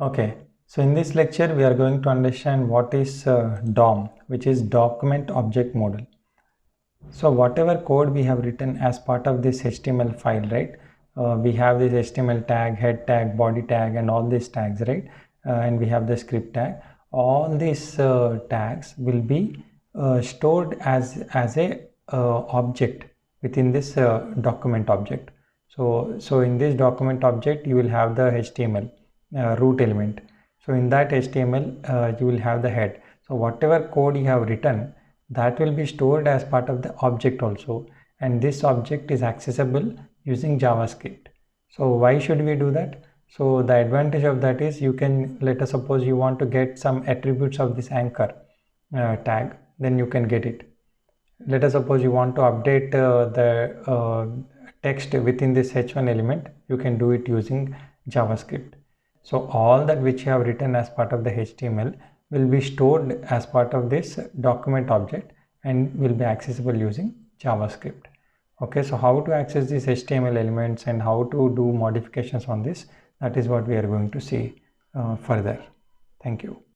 Okay, so in this lecture we are going to understand what is DOM, which is Document Object Model. So whatever code we have written as part of this HTML file, right? We have this HTML tag, head tag, body tag, and all these tags, right? And we have the script tag. All these tags will be stored as a object within this document object. So in this document object, you will have the HTML root element. So in that HTML, you will have the head. So whatever code you have written, that will be stored as part of the object also, and this object is accessible using JavaScript. So why should we do that? So the advantage of that is, you can, let us suppose you want to get some attributes of this anchor tag, then you can get it. Let us suppose you want to update the text within this h1 element, you can do it using JavaScript. So all that which you have written as part of the HTML will be stored as part of this document object and will be accessible using JavaScript. Okay, so how to access these HTML elements and how to do modifications on this, that is what we are going to see further. Thank you.